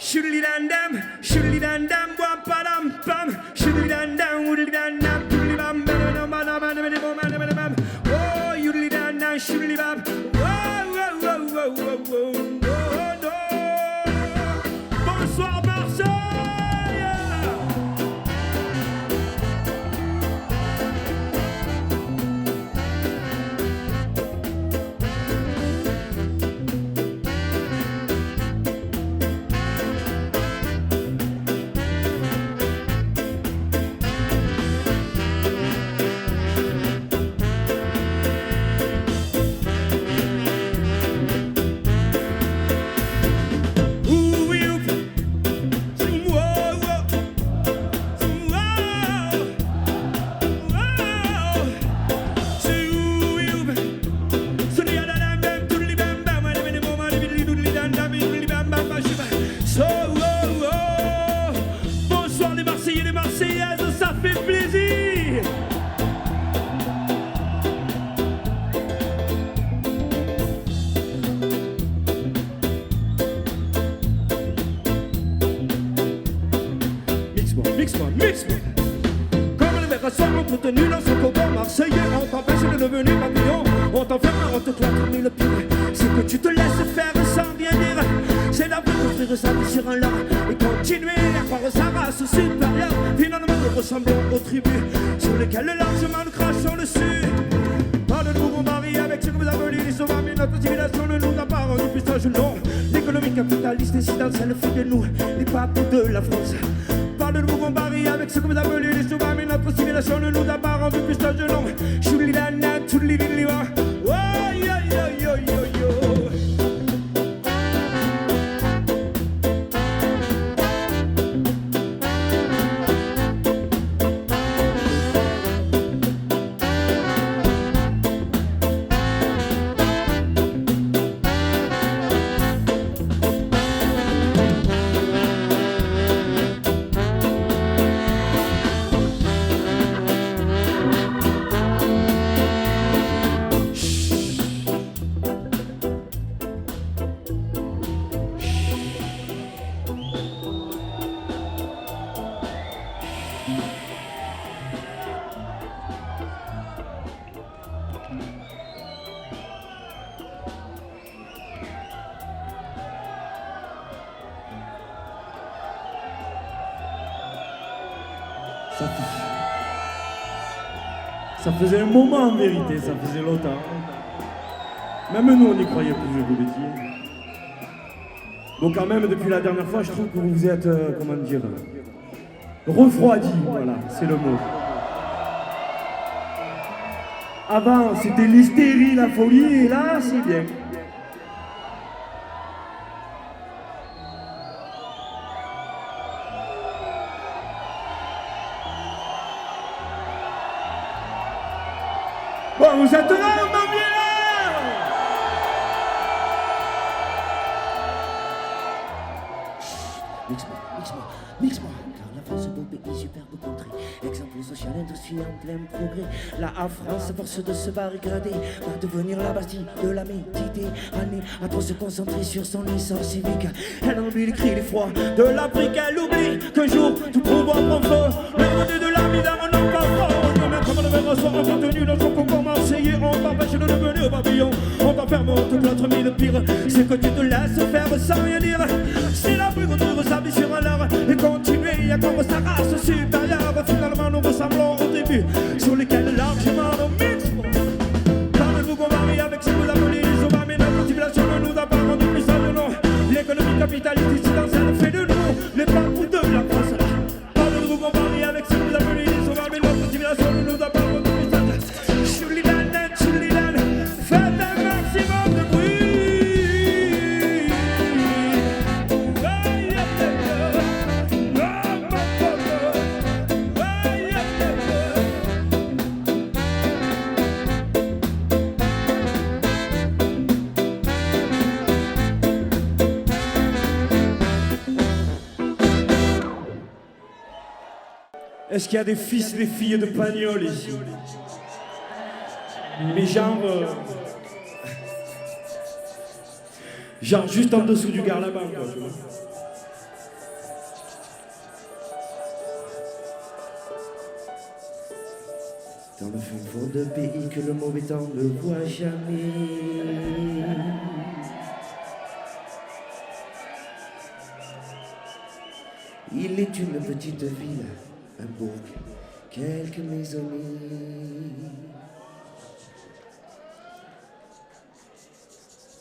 Shoodly-dan-dam, shoodly-dan-dam, wam-pa-dam-pam, shoodly-dan-dam, woodly-dan-dam, doodly-bam-ba-da-bam-ba-da-bam-ba-da-bam. Oh, yoodly-dan-dam, shoodly-bam. Wow, wow, wow, wow, wow, wow. Oh, no. Bonsoir, Marseille. Mix-moi. Comme les verres sont entretenus dans ce cocon marseillais, on t'empêche de devenir papillon, on t'enferme, on te cloître, mais le pire, c'est que tu te laisses faire sans rien dire. C'est la vie d'offrir sa vie sur un lard et continuer à croire sa race supérieure. Finalement, nous ressemblons aux tribus sur lesquelles largement nous crachons dessus. Pas de nouveau mari avec ce que vous appelez les sauvages, mais notre civilisation ne nous a pas rendu plus sage, non. L'économie capitaliste incidentelle fait de nous les papes de la France. Pas de nouveau mari avec ce que vous appelez les sauvages, mais notre civilisation ne nous a pas rendu plus sage, non. Chouli-la-na, chouli-li-li-wa. Oh, yo, yo, yo, yo, yo. Ça faisait un moment en vérité, ça faisait longtemps. Même nous, on n'y croyait plus, je vous le dis. Bon, quand même, depuis la dernière fois, je trouve que vous vous êtes, comment dire, refroidi, voilà, c'est le mot. Avant, c'était l'hystérie, la folie, et là, c'est bien. Bon, vous êtes là, ma bière! Mix-moi, car la France est beau pays, superbe contrée. Exemple social, industrie en plein progrès. La France, force de se barricader, va devenir la Bastille de la Méditerranée. À trop se concentrer sur son essor civique, elle oublie les cris, les froids de l'Afrique. Elle oublie qu'un jour, tout pouvoir prend feu. Le revenu de la misère n'en parle pas. Comme le verre soit contenu dans son cocon marseillais, on t'empêche de devenir papillon, on t'enferme, on te cloître, mais le pire, c'est que tu te laisses faire sans rien dire. C'est la plus grande sa vie sur un leurre et continuer à croire sa race supérieure. Finalement, nous ressemblons au début, sur lesquels largement nos mix. Parlez-vous qu'on varie avec ce que vous appelez les sauvages, mais notre civilisation ne nous a pas rendu plus sages, non. L'économie capitaliste incidentelle fait de nous les papous de la France. Parlez-vous qu'on varie avec ce que vous appelez les sauvages, mais notre civilisation ne nous a pas rendu plus sages. Chouli-dan-dan, chouli-dan, faites un maximum de bruit. Est-ce qu'il y a des fils et des filles de Pagnol ici? Mais genre juste en dessous du Garlaban, quoi, tu vois. Dans le fin fond de pays que le mauvais temps ne voit jamais. Il est une petite ville, un bourg, quelques maisonnées.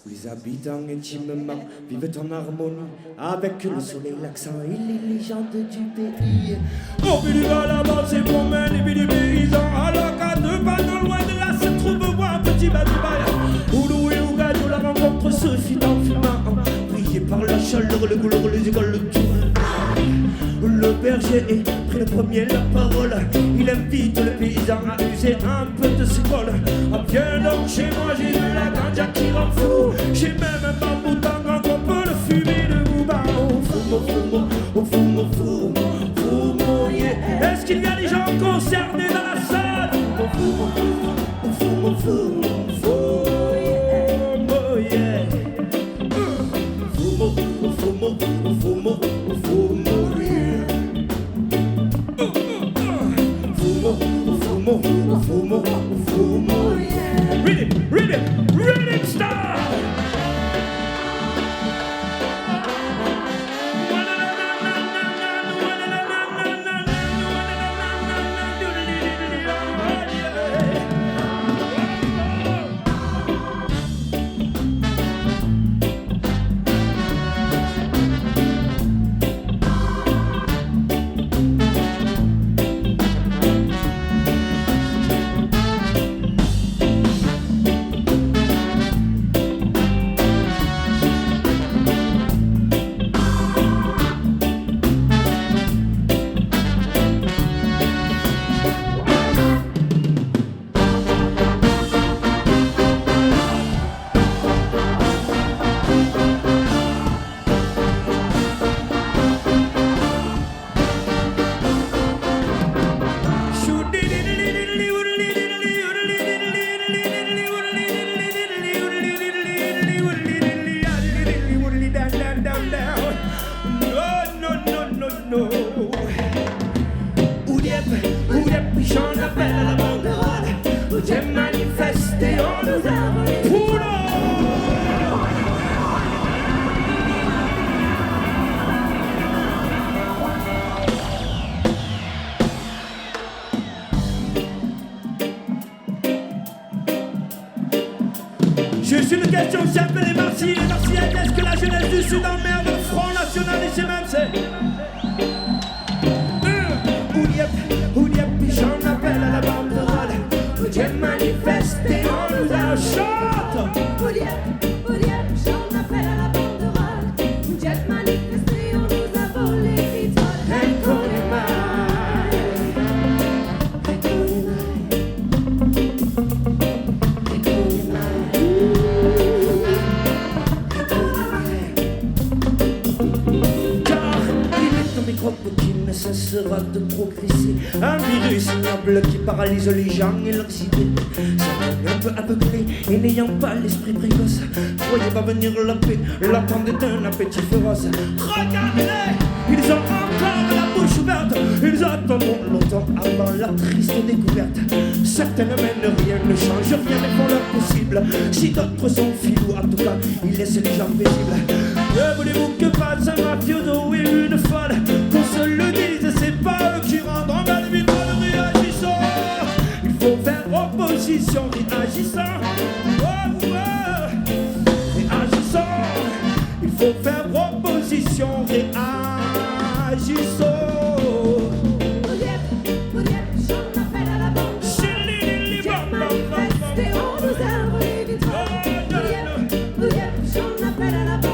Où les habitants intimement vivent en harmonie avec le soleil, l'accent et les légendes du pays. Au bout du val là-bas, c'est pour mener les vies des paysans. Alors qu'à 2 pas de loin de là se trouve moi un petit bâtiment. Où l'eau et où gagne la rencontre se fit en fumant. Brillé par la chaleur, le couleur, les écoles, le tout. Le berger est pris le premier la parole. Il invite le paysan à user un peu de ses cols. Ah viens donc chez moi, j'ai de la ganja qui rend fou. J'ai même un bambou tangan qu'on peut le fumer de bouba. Oh fumo, fumo, oh fumo, fumo, fumo, yeah. Est-ce qu'il y a des gens concernés dans la salle? Oh fumo, oh fumo, fumo, fumo, yeah. Fumo, oh fumo, oh fumo, oh fumo, yeah. Fumo, fumo, fumo, yeah. Rhythm star. J'en appelle à la banderole. J'ai manifesté, on nous a volé. Juste une question simple, les Marseillais, est-ce que la jeunesse du Sud emmerde le Front National et ses mêmes c'est j'en appelle à la banderole. J'ai manifesté, on nous a chante. J'en appelle à la banderole. J'ai manifesté, on nous a volé l'étoile. Qui ne cessera de progresser. Un virus ignoble qui paralyse les gens et leurs idées. Un peu aveuglé et n'ayant pas l'esprit précoce, croyez pas venir la paix, l'attendez d'un appétit féroce. Regardez, ils ont encore la bouche ouverte. Ils attendront longtemps avant la triste découverte. Certains mènent rien, ne changent rien mais font leur possible. Si d'autres sont filous, en tout cas, ils laissent les gens paisibles. Que voulez-vous que fasse un mafioso et une folle? Qu'on se le dise, c'est pas eux qui rendront belle victoire. Réagissons, il faut faire opposition, réagissant. Oh, oh. Réagissons, il faut faire opposition, réagissons. J'en appelle à la banque. J'ai manifesté, on nous a volé victoire. J'en appelle à la banque.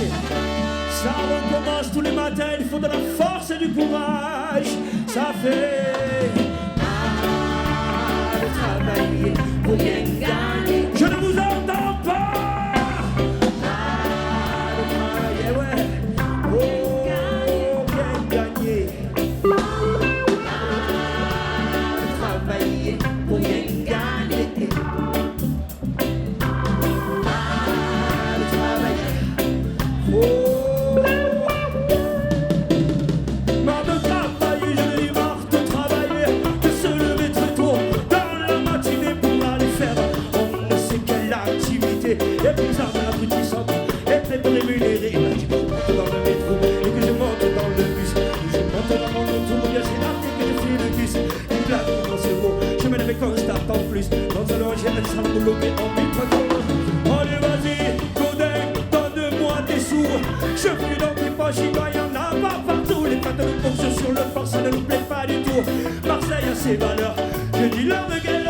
Ça recommence tous les matins, il faut de la force et du courage. Ça fait mal de travailler pour bien gagner. Je ne vous entends pas. Mal de travailler, ouais, pour bien gagner. Mal de travailler pour bien gagner. Mal de travailler. Oh. Marre de travailler, je dis marre de travailler, de se lever très tôt dans la matinée pour aller faire on ne sait quelle activité, épuisante, abrutissante, et très peu rémunérée. Il m'a dit que je monte dans le métro et que je monte dans le bus, et je monte dans mon auto, bien c'est l'arté que je file le bus, une blague dans ce mot, je me lève constate en plus, dans un loge, j'ai un sale boulot, mais en mille fois. Allez vas-y, Godin, donne-moi des sous, je fuis dans tes poches, il doit y en avoir partout. Les pattes de course sur le port, ça ne nous plaît pas du tout. Marseille a ses valeurs, je dis leur de guerre.